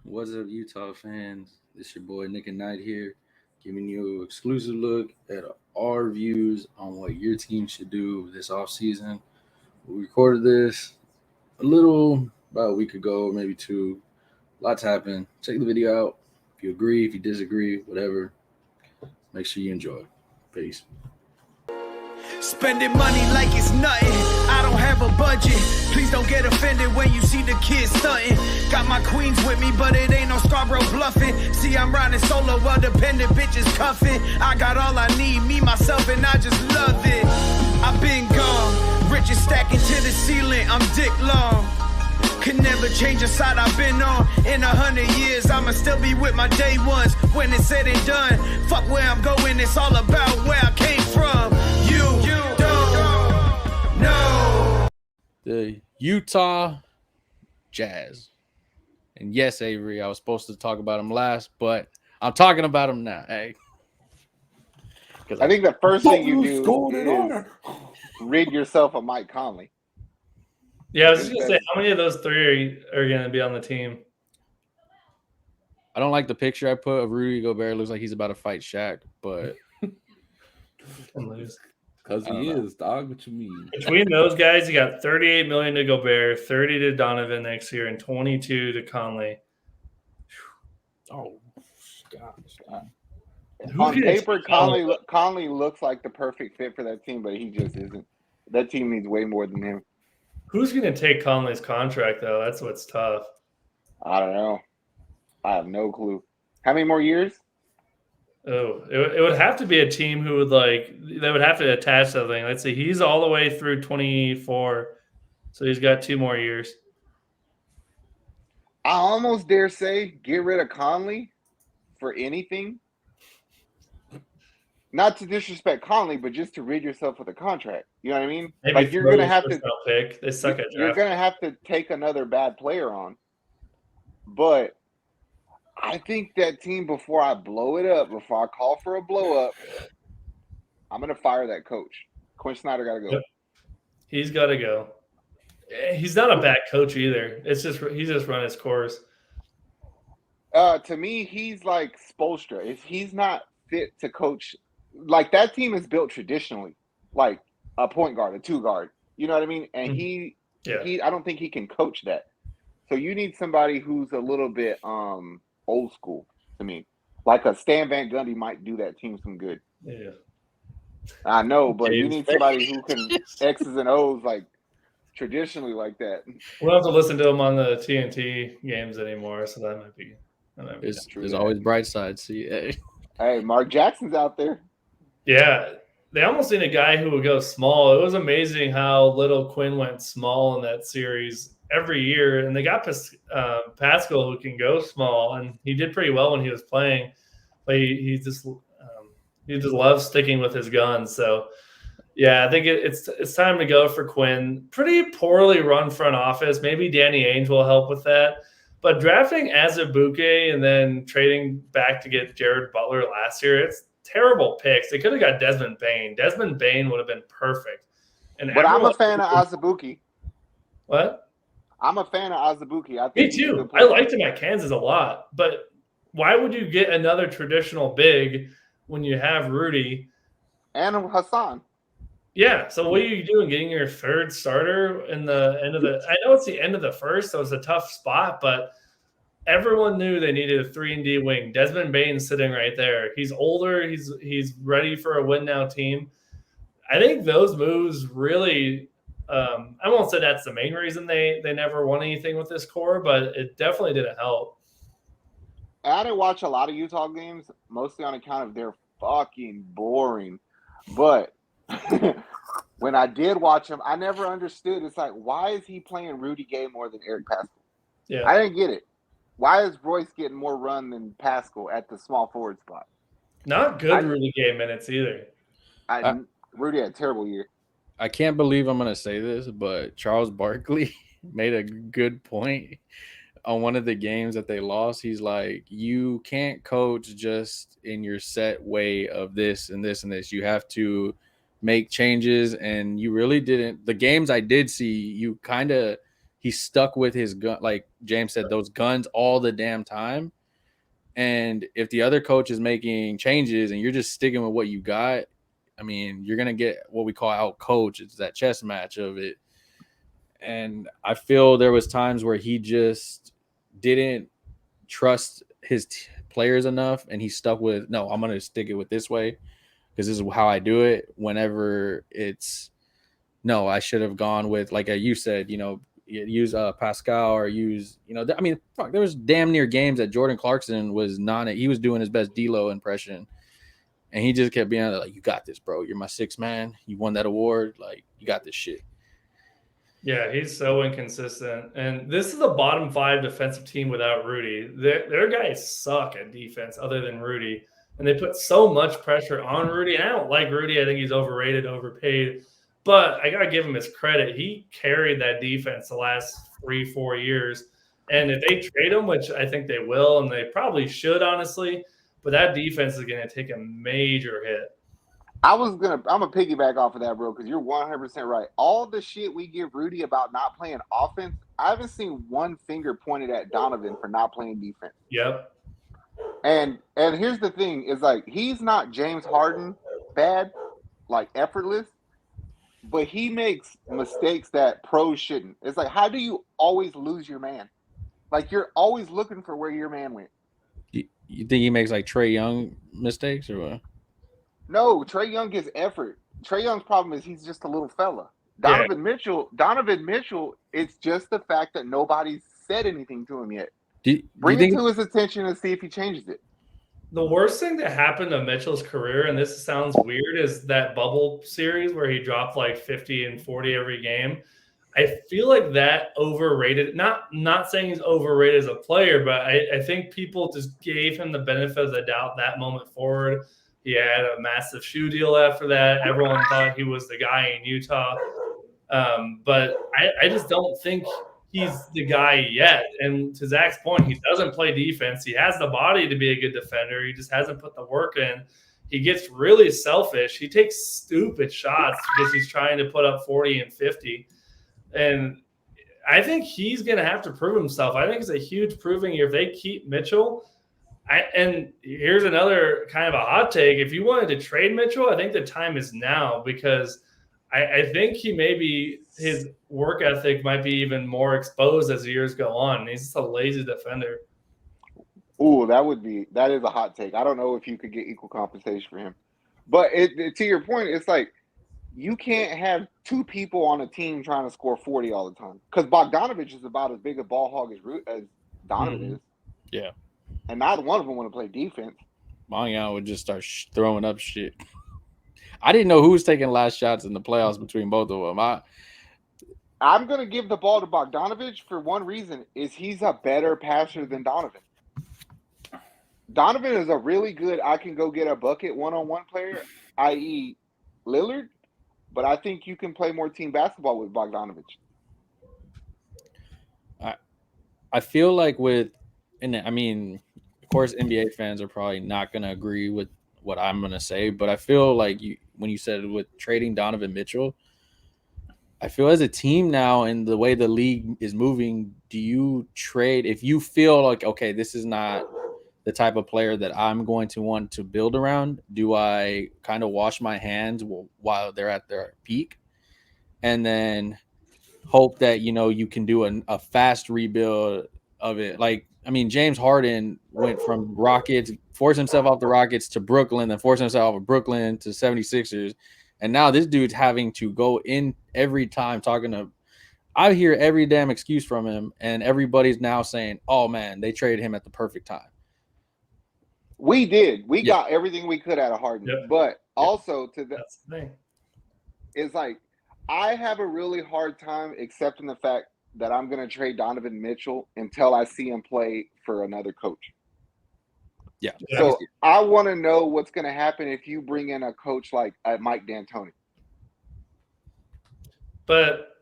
What's up, Utah fans? This your boy Nick and Knight here, giving you an exclusive look at our views on what your team should do this offseason. We recorded this a little about a week ago, maybe two. Lots happened. Check the video out. If you agree, if you disagree, whatever, make sure you enjoy. Peace. Spending money like it's nothing. I don't have a budget. Please don't get offended when you see the kids stunting. Got my queens with me, but it ain't no Scarborough bluffing. See, I'm riding solo while dependent bitches cuffing. I got all I need, me, myself, and I just love it. I've been gone, riches stacking to the ceiling. I'm dick long. Could never change the side I've been on. In 100 years, I'ma still be with my day ones. When it's said and done, fuck where I'm going, it's all about where I came from. You don't know. The Utah Jazz. And yes, Avery, I was supposed to talk about them last, but I'm talking about them now. Hey. I think the first thing you do is rid yourself of Mike Conley. Yeah, I was just going to say, how many of those three are going to be on the team? I don't like the picture I put of Rudy Gobert. It looks like he's about to fight Shaq, but because he is, dog. What you mean? Between those guys, you got $38 million to Gobert, 30 to Donovan next year, and 22 to Conley. Oh, gosh. On paper, Conley looks like the perfect fit for that team, but he just isn't. That team needs way more than him. Who's going to take Conley's contract, though? That's what's tough. I don't know. I have no clue. How many more years? Oh, it would have to be a team who would they would have to attach something. Let's see. He's all the way through 24, so he's got 2 more years. I almost dare say get rid of Conley for anything. Not to disrespect Conley, but just to rid yourself of the contract. You know what I mean? Maybe like you're gonna have to pick. They suck at draft. You're gonna have to take another bad player on. But I think that team, before I blow it up, before I call for a blow up, I'm gonna fire that coach. Quinn Snyder gotta go. Yep. He's got to go. He's not a bad coach either. He's just run his course. To me, he's like Spoelstra. He's not fit to coach. Like, that team is built traditionally, like a point guard, a 2-guard. You know what I mean? And he I don't think he can coach that. So you need somebody who's a little bit old school to me. Like a Stan Van Gundy might do that team some good. Yeah. I know, but you need somebody who can X's and O's like traditionally like that. We don't have to listen to him on the TNT games anymore, so that might be true. There's always bright sides. See, hey, Mark Jackson's out there. Yeah, they almost need a guy who would go small. It was amazing how little Quinn went small in that series every year, and they got Pascal, who can go small, and he did pretty well when he was playing. But he just loves sticking with his guns. So, yeah, I think it's time to go for Quinn. Pretty poorly run front office. Maybe Danny Ainge will help with that. But drafting Azubuike and then trading back to get Jared Butler last year, it's terrible picks. They could have got Desmond Bane. Desmond Bane would have been perfect. But I'm a fan of Azubuike. What? I'm a fan of Azubuike. Me too. I liked him at Kansas a lot. But why would you get another traditional big when you have Rudy and Hassan? Yeah. So what are you doing? Getting your third starter in the end of the – I know it's the end of the first, so it's a tough spot, but everyone knew they needed a 3-and-D wing. Desmond Bane's sitting right there. He's older. He's ready for a win-now team. I think those moves really I won't say that's the main reason they never won anything with this core, but it definitely didn't help. I didn't watch a lot of Utah games, mostly on account of they're fucking boring. But when I did watch him, I never understood. It's like, why is he playing Rudy Gay more than Eric Pascal? Yeah, I didn't get it. Why is Royce getting more run than Pascal at the small forward spot? Not good Rudy Gay minutes either. Rudy had a terrible year. I can't believe I'm going to say this, but Charles Barkley made a good point on one of the games that they lost. He's like, you can't coach just in your set way of this and this and this. You have to make changes, and you really didn't. The games I did see, he he's stuck with his gun, like James said, those guns all the damn time. And if the other coach is making changes and you're just sticking with what you got, I mean, you're gonna get what we call out coach. It's that chess match of it. And I feel there was times where he just didn't trust his players enough, and he stuck with, no, I'm gonna stick it with this way because this is how I do it. Whenever it's no, I should have gone with, like you said, use Pascal or use, I mean, fuck, there was damn near games that Jordan Clarkson was he was doing his best D-Lo impression. And he just kept being like, you got this, bro. You're my sixth man. You won that award. Like, you got this shit. Yeah, he's so inconsistent. And this is a bottom 5 defensive team without Rudy. Their guys suck at defense other than Rudy. And they put so much pressure on Rudy. And I don't like Rudy. I think he's overrated, overpaid. But I got to give him his credit. He carried that defense the last 3-4 years. And if they trade him, which I think they will, and they probably should, honestly, but that defense is going to take a major hit. I'm going to piggyback off of that, bro, because you're 100% right. All the shit we give Rudy about not playing offense, I haven't seen one finger pointed at Donovan for not playing defense. Yep. And here's the thing, is like, he's not James Harden bad, like effortless, but he makes mistakes that pros shouldn't. It's like, how do you always lose your man? Like, you're always looking for where your man went. You think he makes like Trae Young mistakes or what? No, Trae Young gets effort. Trae Young's problem is he's just a little fella. Donovan Mitchell, it's just the fact that nobody's said anything to him yet. Bring it to his attention and see if he changes it. The worst thing that happened to Mitchell's career, and this sounds weird, is that bubble series where he dropped like 50 and 40 every game. I feel like that overrated. Not saying he's overrated as a player, but I think people just gave him the benefit of the doubt that moment forward. He had a massive shoe deal after that. Everyone thought he was the guy in Utah. But I just don't think he's the guy yet. And to Zach's point, he doesn't play defense. He has the body to be a good defender. He just hasn't put the work in. He gets really selfish. He takes stupid shots because he's trying to put up 40 and 50. And I think he's going to have to prove himself. I think it's a huge proving year if they keep Mitchell. And here's another kind of a hot take. If you wanted to trade Mitchell, I think the time is now, because I think his work ethic might be even more exposed as the years go on. He's just a lazy defender. Ooh, that is a hot take. I don't know if you could get equal compensation for him. But to your point, it's like, you can't have two people on a team trying to score 40 all the time. Because Bogdanovich is about as big a ball hog as Donovan is. Yeah. And neither one of them want to play defense. Monyan would just start throwing up shit. I didn't know who was taking last shots in the playoffs between both of them. I'm going to give the ball to Bogdanovich for one reason, is he's a better passer than Donovan. Donovan is a really good, I can go get a bucket one-on-one player, i.e. Lillard. But I think you can play more team basketball with Bogdanovich. I feel like of course, NBA fans are probably not going to agree with what I'm going to say, but I feel like when you said with trading Donovan Mitchell, I feel as a team now and the way the league is moving, do you trade if you feel like, okay, this is not the type of player that I'm going to want to build around? Do I kind of wash my hands while they're at their peak and then hope that, you can do a fast rebuild of it? Like, I mean, James Harden went from Rockets, forced himself off the Rockets to Brooklyn, then forced himself off of Brooklyn to 76ers. And now this dude's having to go in every time I hear every damn excuse from him, and everybody's now saying, oh man, they traded him at the perfect time. We did. We got everything we could out of Harden. Yep. But also that's the thing. It's like, I have a really hard time accepting the fact that I'm going to trade Donovan Mitchell until I see him play for another coach. Yeah. So I want to know what's going to happen if you bring in a coach like Mike D'Antoni. But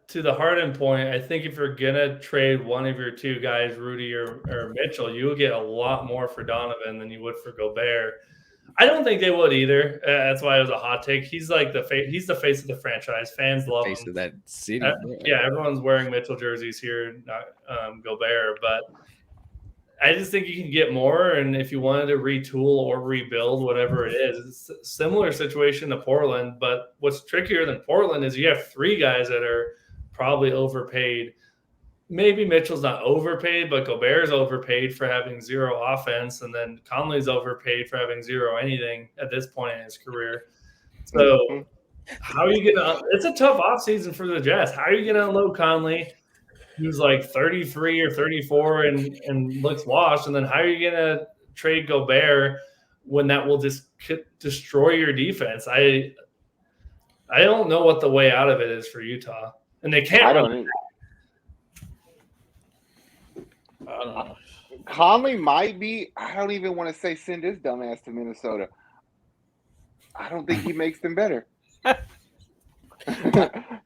to the Harden point, I think if you're going to trade one of your two guys, Rudy or Mitchell, you'll get a lot more for Donovan than you would for Gobert. I don't think they would either. That's why it was a hot take. He's like he's the face of the franchise. Fans love Face him. of that city. Yeah, everyone's wearing Mitchell jerseys here, not Gobert. But I just think you can get more. And if you wanted to retool or rebuild, whatever it is, it's a similar situation to Portland. But what's trickier than Portland is you have 3 guys that are probably overpaid. Maybe Mitchell's not overpaid, but Gobert's overpaid for having 0 offense, and then Conley's overpaid for having 0 anything at this point in his career. So how are you going to – it's a tough offseason for the Jazz. How are you going to unload Conley, who's like 33 or 34 and looks washed, and then how are you going to trade Gobert when that will just destroy your defense? I don't know what the way out of it is for Utah. And they can't run – I don't know. Conley might be. I don't even want to say send his dumbass to Minnesota. I don't think he makes them better.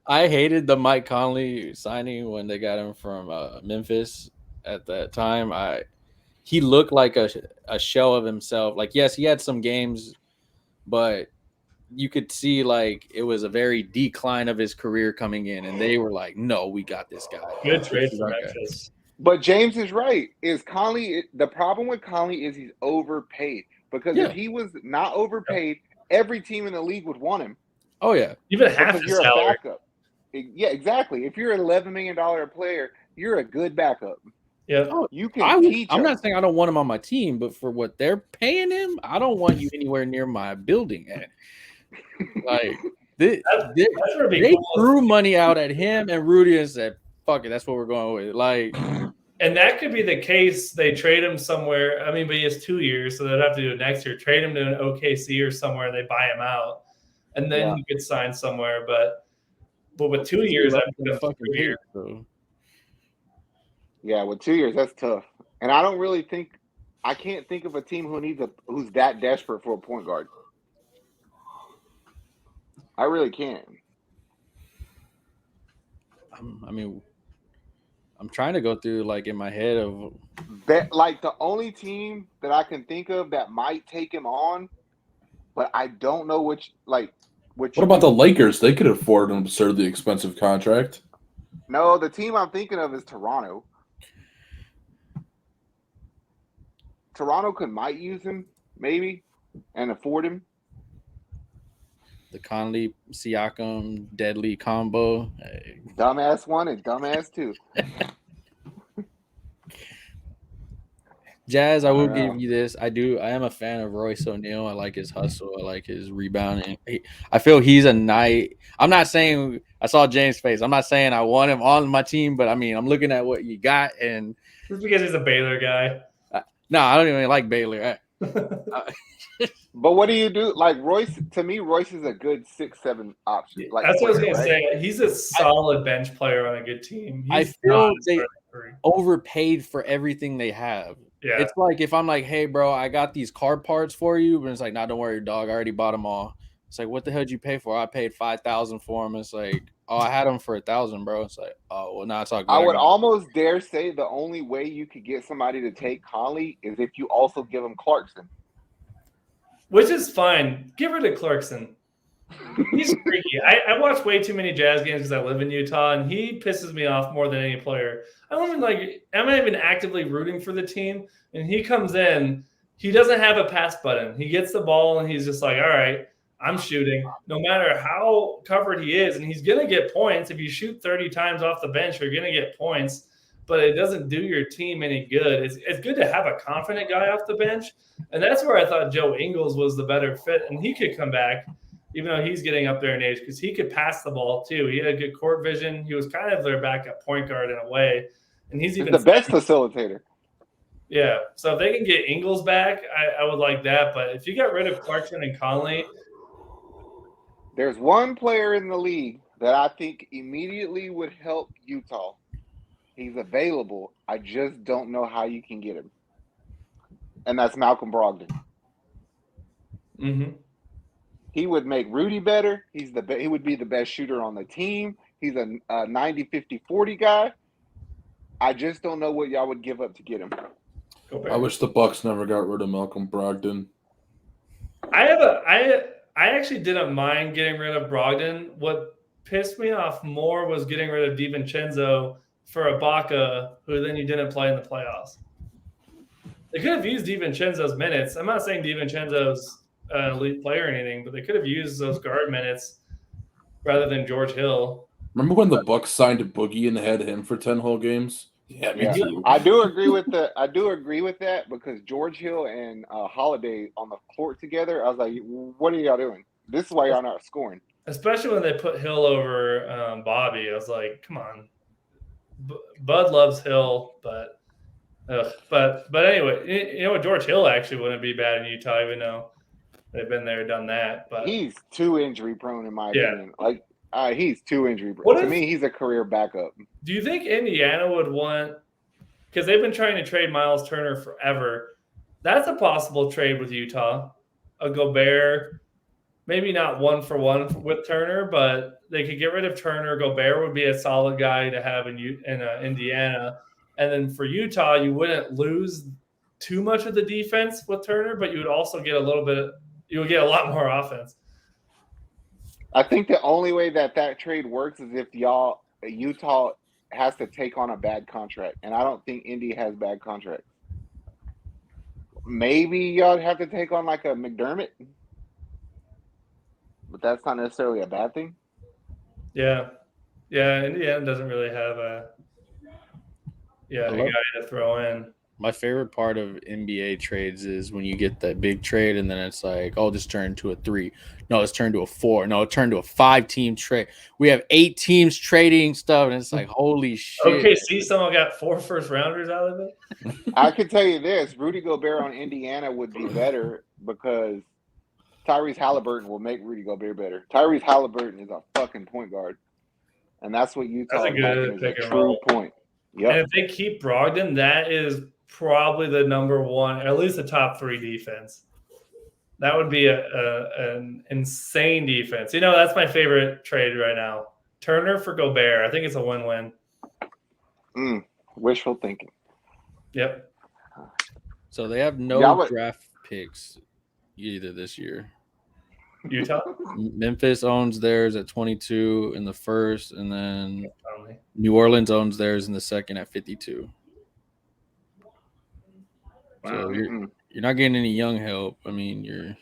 I hated the Mike Conley signing when they got him from Memphis at that time. He looked like a shell of himself. Like, yes, he had some games, but you could see like it was a very decline of his career coming in, and they were like, "No, we got this guy." Good trade for Memphis. But James is right. The problem with Conley is he's overpaid. Because if he was not overpaid, every team in the league would want him. Oh yeah, even half his salary. A backup. Yeah, exactly. If you're an $11 million player, you're a good backup. Yeah, you can teach. I'm not saying I don't want him on my team, but for what they're paying him, I don't want you anywhere near my building. Like they threw money out at him and Rudy and said, "Fuck it, that's what we're going with." Like. And that could be the case. They trade him somewhere. I mean, but he has 2 years, so they'd have to do it next year. Trade him to an OKC or somewhere, and they buy him out, and then you could sign somewhere. But with 2 years, after the fucking year. Yeah, with 2 years, that's tough. And I don't really think I can't think of a team who's that desperate for a point guard. I really can't. I mean. I'm trying to go through like in my head of that, like the only team that I can think of that might take him on, but I don't know which. What about the Lakers? They could afford an absurdly expensive contract. No, the team I'm thinking of is Toronto. Toronto might use him, maybe, and afford him. The Conley Siakam deadly combo. Dumbass 1 and dumbass 2. Jazz, I will give you this. I am a fan of Royce O'Neal. I like his hustle. I like his rebounding. I feel he's a knight. I'm not saying I saw James' face. I'm not saying I want him on my team, but I mean, I'm looking at what you got. And just because he's a Baylor guy. No, I don't even like Baylor. But what do you do? Like Royce, to me, Royce is a good 6-7 option. Like, that's what I was going to say. He's a solid bench player on a good team. I feel they overpaid for everything they have. Yeah. It's like if I'm like, hey, bro, I got these car parts for you. But it's like, nah, don't worry, dog. I already bought them all. It's like, what the hell did you pay for? I paid $5,000 for them. It's like, oh, I had them for $1,000, bro. It's like, oh, well, now it's all good. I would almost dare say the only way you could get somebody to take Conley is if you also give him Clarkson. Which is fine. Get rid of Clarkson. He's freaky. I watch way too many Jazz games because I live in Utah, and he pisses me off more than any player. I'm not even actively rooting for the team, and he comes in. He doesn't have a pass button. He gets the ball, and he's just like, all right, I'm shooting. No matter how covered he is, and he's going to get points. If you shoot 30 times off the bench, you're going to get points, but it doesn't do your team any good. It's good to have a confident guy off the bench, and that's where I thought Joe Ingles was the better fit, and he could come back, even though he's getting up there in age, because he could pass the ball too. He had good court vision. He was kind of their backup point guard in a way, and he's even the best facilitator. Yeah, so if they can get Ingles back, I would like that. But if you got rid of Clarkson and Conley, there's one player in the league that I think immediately would help Utah. He's available. I just don't know how you can get him, and that's Malcolm Brogdon. Mm-hmm. He would make Rudy better. He would be the best shooter on the team. He's a 90-50-40 guy. I just don't know what y'all would give up to get him. I wish the Bucks never got rid of Malcolm Brogdon. I actually didn't mind getting rid of Brogdon. What pissed me off more was getting rid of DiVincenzo for Ibaka, who then you didn't play in the playoffs. They could have used DiVincenzo's minutes. I'm not saying DiVincenzo's an elite player or anything, but they could have used those guard minutes rather than George Hill. Remember when the Bucks signed Boogie and had him for 10 whole games? Yeah, me Yeah, too. I do agree with that because George Hill and Holiday on the court together. I was like, what are y'all doing? This is why y'all not scoring. Especially when they put Hill over Bobby. I was like, come on. Bud loves Hill, but anyway, you know what? George Hill actually wouldn't be bad in Utah, even though they've been there, done that. But He's too injury prone, in my Yeah. opinion. Like he's too injury prone. What To if- me, he's a career backup. do you think Indiana would want? Because they've been trying to trade Miles Turner forever. That's a possible trade with Utah. A Gobert, maybe not 1-for-1 with Turner, but they could get rid of Turner. Gobert would be a solid guy to have in Indiana. And then for Utah, you wouldn't lose too much of the defense with Turner, but you would also get you would get a lot more offense. I think the only way that trade works is if Utah has to take on a bad contract, and I don't think Indy has bad contracts. Maybe y'all have to take on like a McDermott, but that's not necessarily a bad thing. Yeah. Indiana doesn't really have a guy to throw in. My favorite part of NBA trades is when you get that big trade and then it's like, oh, this turned to a 3. No, it's turned to a 4. No, it turned to a 5-team trade. We have 8 teams trading stuff, and it's like, holy shit. Okay, see, someone got 4 first-rounders out of it? I can tell you this, Rudy Gobert on Indiana would be better because Tyrese Halliburton will make Rudy Gobert better. Tyrese Halliburton is a fucking point guard, and that's what Utah That's a good pick is a and true roll. point. Yep. And if they keep Brogdon, that is probably the number one, at least the top 3 defense. That would be an insane defense. You know, that's my favorite trade right now. Turner for Gobert. I think it's a win-win. Wishful thinking. Yep. So they have no draft picks either this year. Utah? Memphis owns theirs at 22 in the first, and then New Orleans owns theirs in the second at 52. So you're not getting any young help. I mean,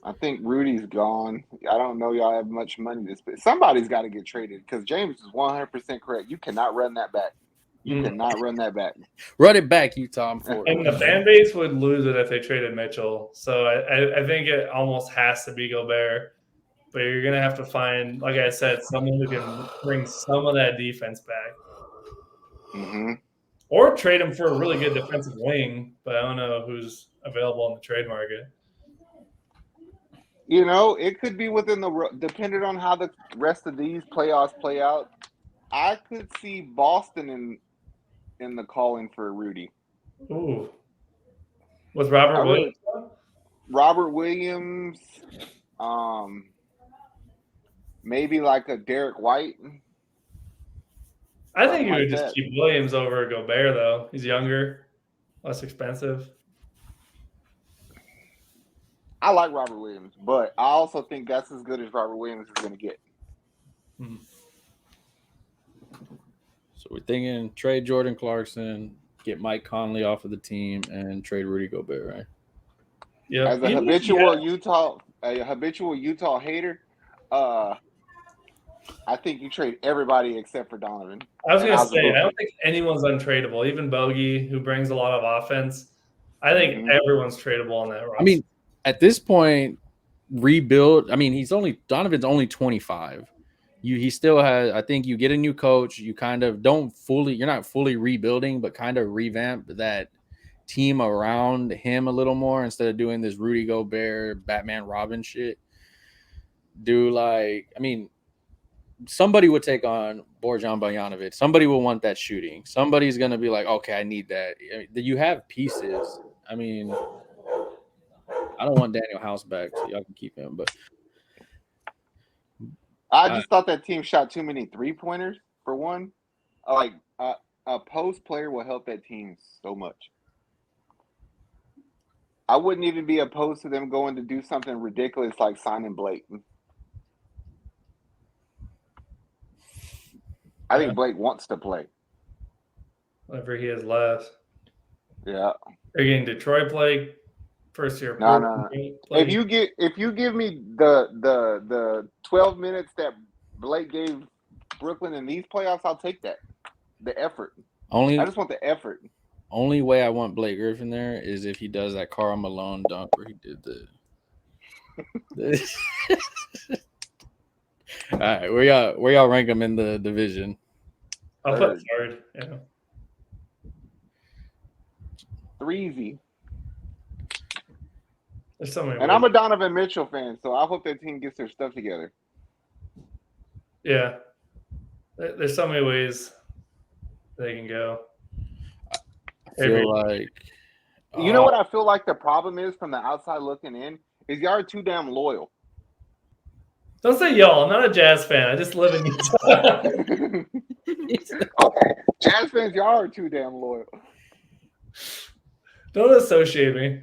I think Rudy's gone. I don't know y'all have much money to spend. Somebody's got to get traded because James is 100% correct. You cannot run that back. You cannot run that back. Run it back, Utah. I'm for it. And the fan base would lose it if they traded Mitchell. So I think it almost has to be Gobert. But you're going to have to find, like I said, someone who can bring some of that defense back. Mm-hmm. Or trade him for a really good defensive wing. But I don't know who's available on the trade market. You know, it could be within depending on how the rest of these playoffs play out. I could see Boston in the calling for Rudy. Ooh. With Robert Williams? Robert Williams, maybe like a Derek White. I think you would just keep Williams over Gobert, though. He's younger, less expensive. I like Robert Williams, but I also think that's as good as Robert Williams is going to get. Mm-hmm. So we're thinking trade Jordan Clarkson, get Mike Conley off of the team, and trade Rudy Gobert, right? Yeah. As a habitual Utah hater, I think you trade everybody except for Donovan. I was going to say, I don't think anyone's untradeable. Even Bogey, who brings a lot of offense. I think everyone's tradable on that roster. I mean, at this point, rebuild. I mean, Donovan's only 25. He still has. I think you get a new coach. You kind of you're not fully rebuilding, but kind of revamp that team around him a little more instead of doing this Rudy Gobert, Batman Robin shit. Somebody would take on Bojan Bogdanovic. Somebody will want that shooting. Somebody's going to be like, okay, I need that. You have pieces. I mean, I don't want Daniel House back, so y'all can keep him. But I just thought that team shot too many 3-pointers, for one. Like, a post player will help that team so much. I wouldn't even be opposed to them going to do something ridiculous like signing Blake. I think Blake wants to play. Whatever he has left. Yeah. Are you getting Detroit Blake? First year. No. If you give me the 12 minutes that Blake gave Brooklyn in these playoffs, I'll take that. The effort. I just want the effort. Only way I want Blake Griffin there is if he does that Karl Malone dunk where he did the All right, where y'all rank him in the division? I'll put third. Yeah. 3 There's so many. And I'm a Donovan Mitchell fan, so I hope that team gets their stuff together. Yeah. There's so many ways they can go. I feel like you know what I feel like the problem is from the outside looking in is y'all are too damn loyal. Don't say y'all. I'm not a Jazz fan. I just live in Utah. Okay, Jazz fans, y'all are too damn loyal. Don't associate me.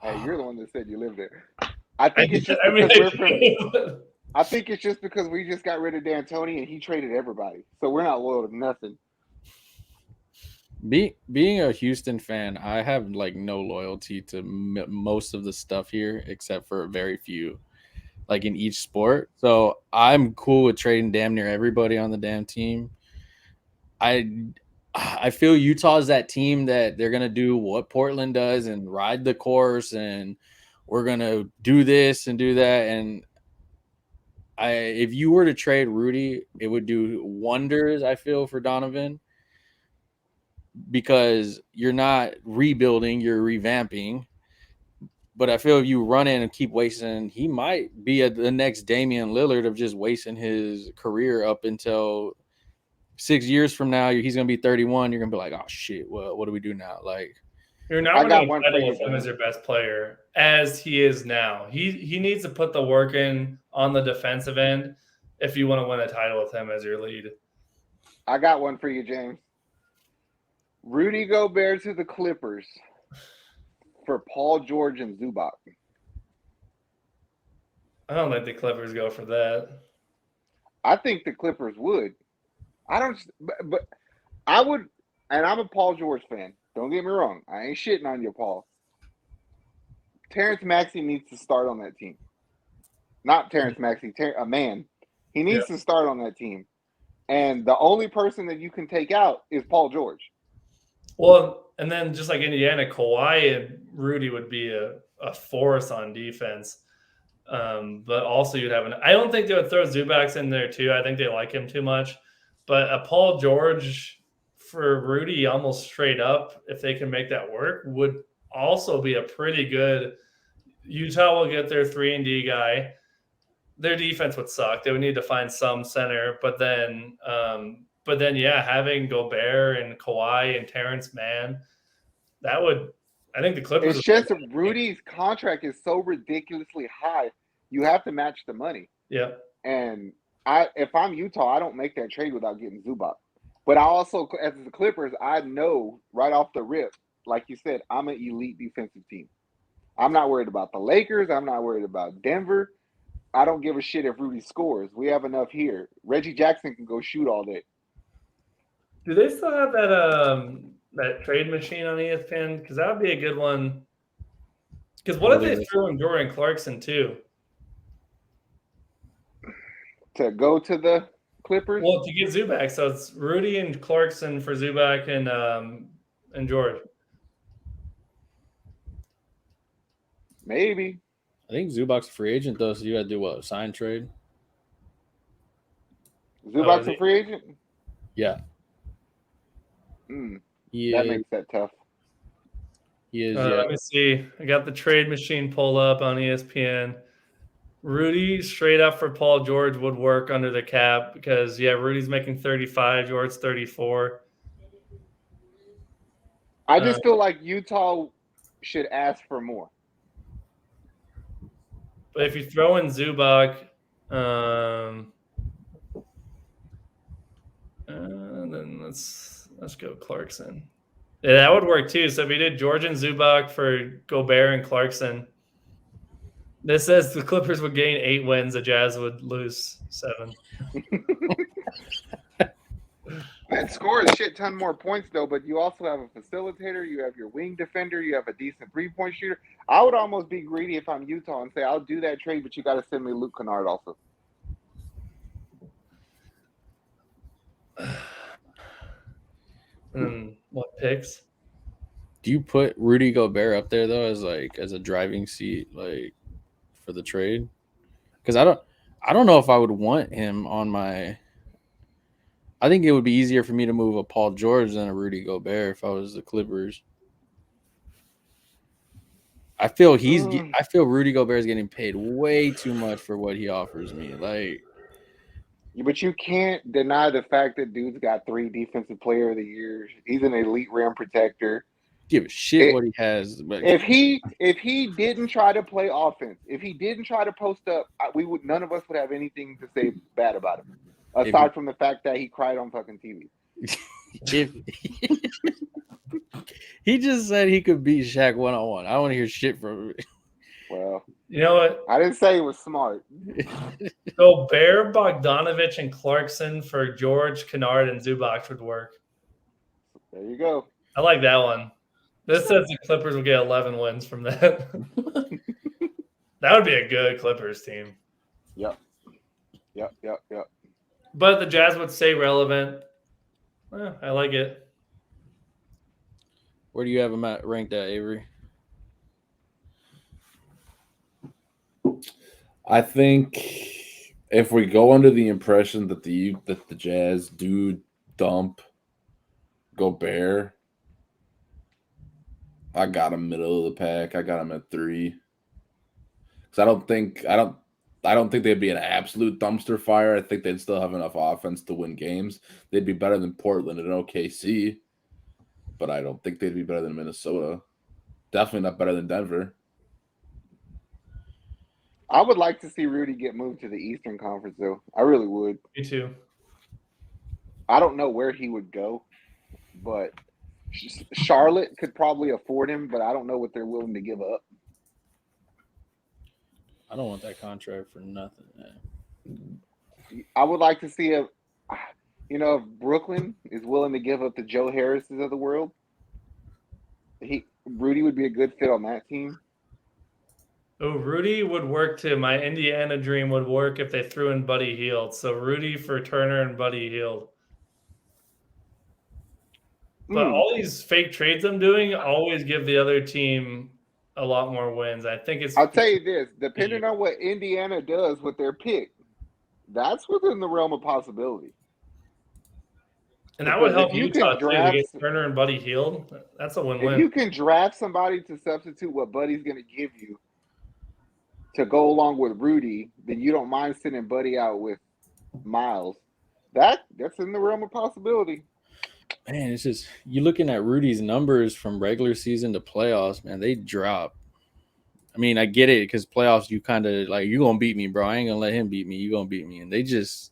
Hey, you're the one that said you live there. I think it's just because I think it's just because we just got rid of D'Antoni and he traded everybody, so we're not loyal to nothing. Being a Houston fan, I have like no loyalty to most of the stuff here, except for very few, like in each sport. So I'm cool with trading damn near everybody on the damn team. I feel Utah's that team that they're gonna do what Portland does and ride the course, and we're gonna do this and do that. And if you were to trade Rudy, it would do wonders. I feel for Donovan. Because you're not rebuilding, you're revamping. But I feel if you run in and keep wasting, he might be the next Damian Lillard of just wasting his career up until 6 years from now. He's going to be 31. You're going to be like, oh, shit, well, what do we do now? Like, you're not winning a title with him as your best player, as he is now. He needs to put the work in on the defensive end if you want to win a title with him as your lead. I got one for you, James. Rudy Gobert to the Clippers for Paul George and Zubac. I don't think the Clippers go for that. I think the Clippers would. I don't, but I would, and I'm a Paul George fan. Don't get me wrong. I ain't shitting on you, Paul. Terrence Maxey needs to start on that team. Not Terrence Maxey, a man. He needs to start on that team. And the only person that you can take out is Paul George. Well, and then just like Indiana, Kawhi and Rudy would be a force on defense. But also you'd have I don't think they would throw Zubac in there too. I think they like him too much. But a Paul George for Rudy almost straight up, if they can make that work, would also be a pretty good – Utah will get their 3-and-D guy. Their defense would suck. They would need to find some center. But then having Gobert and Kawhi and Terrence Mann, that would – I think the Clippers – It's just Rudy's contract is so ridiculously high, you have to match the money. Yeah. And if I'm Utah, I don't make that trade without getting Zubac. But I also, as the Clippers, I know right off the rip, like you said, I'm an elite defensive team. I'm not worried about the Lakers. I'm not worried about Denver. I don't give a shit if Rudy scores. We have enough here. Reggie Jackson can go shoot all day. Do they still have that trade machine on ESPN? Because that would be a good one. Because what if they threw in Jordan Clarkson too? To go to the Clippers? Well, to get Zubac, so it's Rudy and Clarkson for Zubac and George. Maybe. I think Zubac's a free agent though, so you got to do what? Sign trade? Zubac's a free agent? Yeah. That makes that tough. He is. Let me see. I got the trade machine pulled up on ESPN. Rudy straight up for Paul George would work under the cap because Rudy's making 35, George's 34. I just feel like Utah should ask for more. But if you throw in Zubac, then let's go Clarkson. Yeah, that would work too. So if we did George and Zubac for Gobert and Clarkson, this says the Clippers would gain 8 wins, the Jazz would lose 7. And score a shit ton more points though, but you also have a facilitator, you have your wing defender, you have a decent 3-point shooter. I would almost be greedy if I'm Utah and say I'll do that trade, but you got to send me Luke Kennard also. What picks? Do you put Rudy Gobert up there though as a driving seat for the trade? Because I don't know if I would want him on my. I think it would be easier for me to move a Paul George than a Rudy Gobert if I was the Clippers. I feel Rudy Gobert is getting paid way too much for what he offers me. But you can't deny the fact that dude's got 3 defensive player of the years. He's an elite rim protector. Give a shit what he has. But if he didn't try to play offense, if he didn't try to post up, none of us would have anything to say bad about him, aside from the fact that he cried on fucking TV. He just said he could beat Shaq 1-on-1. I don't want to hear shit from him. Well, you know what? I didn't say it was smart. Gobert, Bogdanovich, and Clarkson for George, Kennard, and Zubac would work. There you go. I like that one. This says the Clippers will get 11 wins from that. That would be a good Clippers team. Yep. But the Jazz would stay relevant. I like it. Where do you have him ranked at, Avery? I think if we go under the impression that the Jazz do dump Gobert, I got him middle of the pack. I got him at 3. Because I don't think they'd be an absolute dumpster fire. I think they'd still have enough offense to win games. They'd be better than Portland and OKC, but I don't think they'd be better than Minnesota. Definitely not better than Denver. I would like to see Rudy get moved to the Eastern Conference, though. I really would. Me too. I don't know where he would go, but Charlotte could probably afford him, but I don't know what they're willing to give up. I don't want that contract for nothing, man. I would like to see if Brooklyn is willing to give up the Joe Harrises of the world. Rudy would be a good fit on that team. Oh, Rudy would work too. My Indiana dream would work if they threw in Buddy Hield. So Rudy for Turner and Buddy Hield. But all these fake trades I'm doing always give the other team a lot more wins. I think it's. I'll tell you this: depending on what Indiana does with their pick, that's within the realm of possibility. And that would help Utah too to get Turner and Buddy Hield. That's a win-win. If you can draft somebody to substitute what Buddy's going to give you to go along with Rudy, then you don't mind sending Buddy out with Miles. That's in the realm of possibility. Man, it's just you're looking at Rudy's numbers from regular season to playoffs, man, they drop. I mean, I get it because playoffs, you kind of like, you're going to beat me, bro. I ain't going to let him beat me. You're going to beat me. And they just.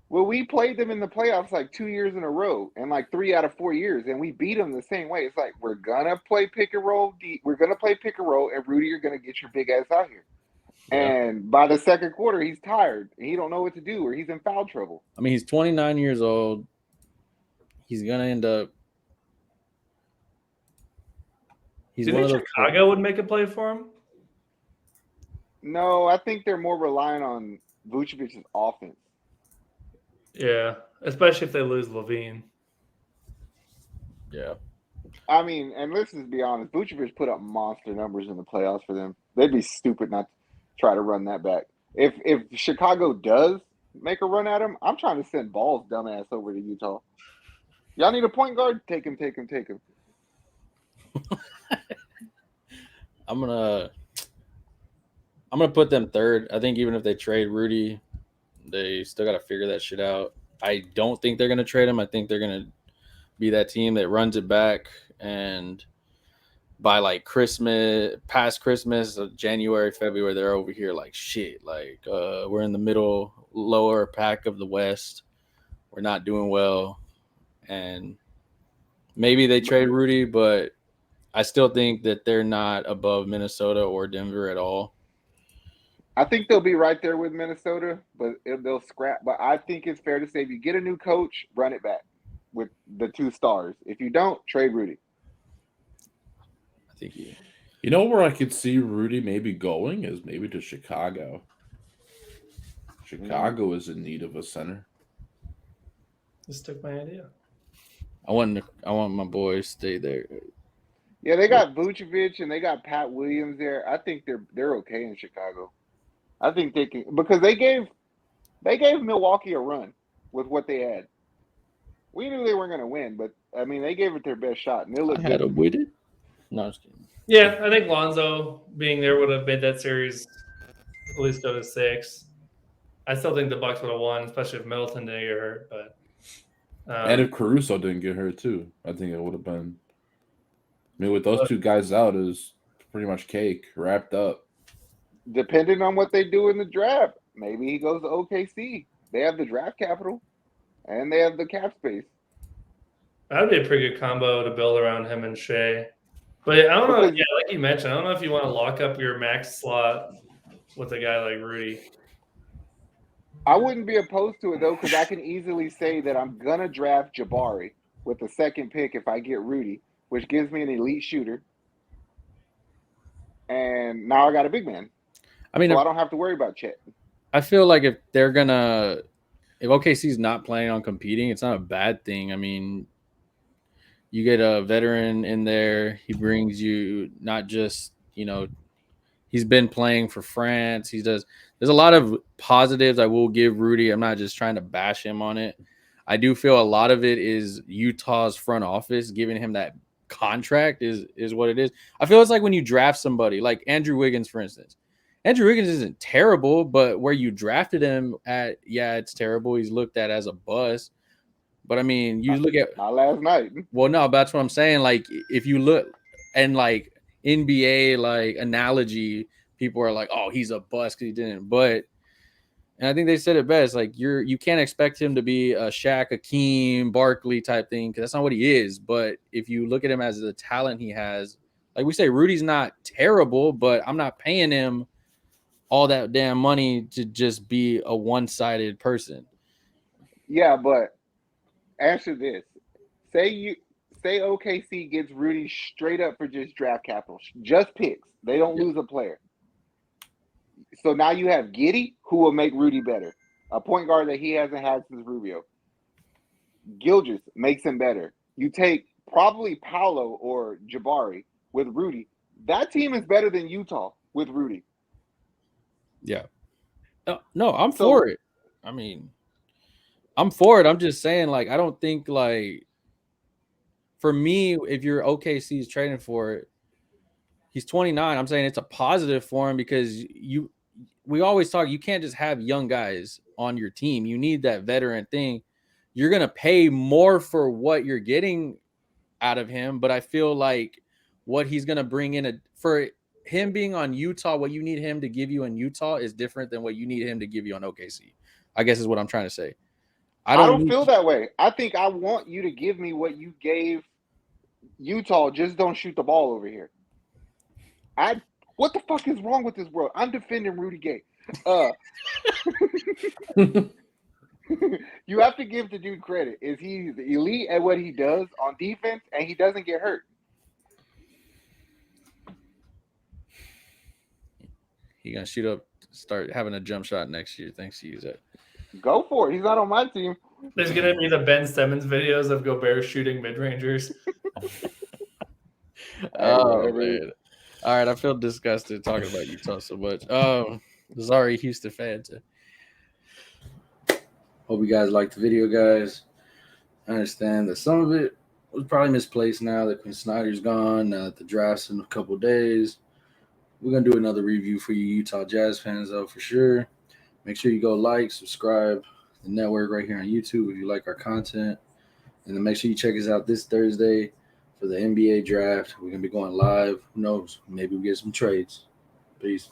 Well, we played them in the playoffs like 2 years in a row and like 3 out of 4 years, and we beat them the same way. It's like, we're going to play pick and roll. We're going to play pick and roll, and Rudy, you're going to get your big ass out here. Yeah. And by the second quarter, he's tired. And he don't know what to do, or he's in foul trouble. I mean, he's 29 years old. He's going to end up. Do you think Chicago would make a play for him? No, I think they're more reliant on Vucevic's offense. Yeah, especially if they lose Levine. Yeah. I mean, and let's just be honest, Vucevic put up monster numbers in the playoffs for them. They'd be stupid not to try to run that back. If Chicago does make a run at him, I'm trying to send Ball's dumbass over to Utah. Y'all need a point guard? Take him. I'm gonna put them third. I think even if they trade Rudy, they still got to figure that shit out. I don't think they're gonna trade him. I think they're gonna be that team that runs it back, and by like past Christmas, January, February, they're over here like shit. Like we're in the middle, lower pack of the West. We're not doing well, and maybe they trade Rudy, but I still think that they're not above Minnesota or Denver at all. I think they'll be right there with Minnesota, but they'll scrap. But I think it's fair to say if you get a new coach, run it back with the 2 stars. If you don't, trade Rudy. I think You know where I could see Rudy maybe going is maybe to Chicago. Chicago is in need of a center. Just took my idea. I want my boys to stay there. Yeah, they got Vucevic and they got Pat Williams there. I think they're okay in Chicago. I think they can because they gave Milwaukee a run with what they had. We knew they weren't going to win, but I mean they gave it their best shot and they I looked had good. them with it. No, I'm just kidding. Yeah, I think Lonzo being there would have made that series at least go to 6. I still think the Bucks would have won, especially if Middleton didn't get hurt. But And if Caruso didn't get hurt too, I think it would have been. I mean, with those 2 guys out, is pretty much cake wrapped up. Depending on what they do in the draft, maybe he goes to OKC. They have the draft capital and they have the cap space. that would be a pretty good combo to build around him and Shea. But I don't know. Because- Yeah, like you mentioned, I don't know if you want to lock up your max slot with a guy like Rudy. I wouldn't be opposed to it though, because I can easily say that I'm gonna draft Jabari with the 2nd pick if I get Rudy, which gives me an elite shooter. And now I got a big man. I mean, So I don't have to worry about Chet. I feel like if OKC's not planning on competing, it's not a bad thing. I mean, you get a veteran in there. He brings you not just, he's been playing for France. There's a lot of positives I will give Rudy. I'm not just trying to bash him on it. I do feel a lot of it is Utah's front office giving him that contract is what it is. I feel it's like when you draft somebody like Andrew Wiggins, for instance. Andrew Wiggins isn't terrible, but where you drafted him at, yeah, it's terrible. He's looked at as a bust. But I mean, you look at Not last night. well, no, that's what I'm saying. Like, if you look and like NBA like analogy, people are like, "Oh, he's a bust because he didn't." But and I think they said it best. Like, you can't expect him to be a Shaq, Hakeem, Barkley type thing because that's not what he is. But if you look at him as the talent he has, like we say, Rudy's not terrible, but I'm not paying him all that damn money to just be a one-sided person. Yeah, but answer this. Say OKC gets Rudy straight up for just draft capital, just picks. They don't lose a player. So now you have Giddey, who will make Rudy better. A point guard that he hasn't had since Rubio. Gilgeous makes him better. You take probably Paolo or Jabari with Rudy. That team is better than Utah with Rudy. Yeah. No, I'm for it. I mean, I'm for it. I'm just saying, like, I don't think, like, for me, if you're OKC's trading for it, he's 29. I'm saying it's a positive for him because we always talk, you can't just have young guys on your team. You need that veteran thing. You're going to pay more for what you're getting out of him, but I feel like what he's going to bring in for him being on Utah, what you need him to give you in Utah is different than what you need him to give you on OKC, I guess is what I'm trying to say. I don't feel that way. I think I want you to give me what you gave Utah. Just don't shoot the ball over here. What the fuck is wrong with this world? I'm defending Rudy Gay. You have to give the dude credit. Is he's elite at what he does on defense, and he doesn't get hurt. He gonna shoot up, start having a jump shot next year. Thanks to use that. Go for it. He's not on my team. There's going to be the Ben Simmons videos of Gobert shooting mid-rangers. Oh, man. All right, I feel disgusted talking about Utah so much. Sorry, Houston fans. Hope you guys liked the video, guys. I understand that some of it was probably misplaced now that Quinn Snyder's gone, now that the draft's in a couple days. We're going to do another review for you Utah Jazz fans, though, for sure. Make sure you go like, subscribe to the network right here on YouTube if you like our content. And then make sure you check us out this Thursday for the NBA draft. We're going to be going live. Who knows? Maybe we get some trades. Peace.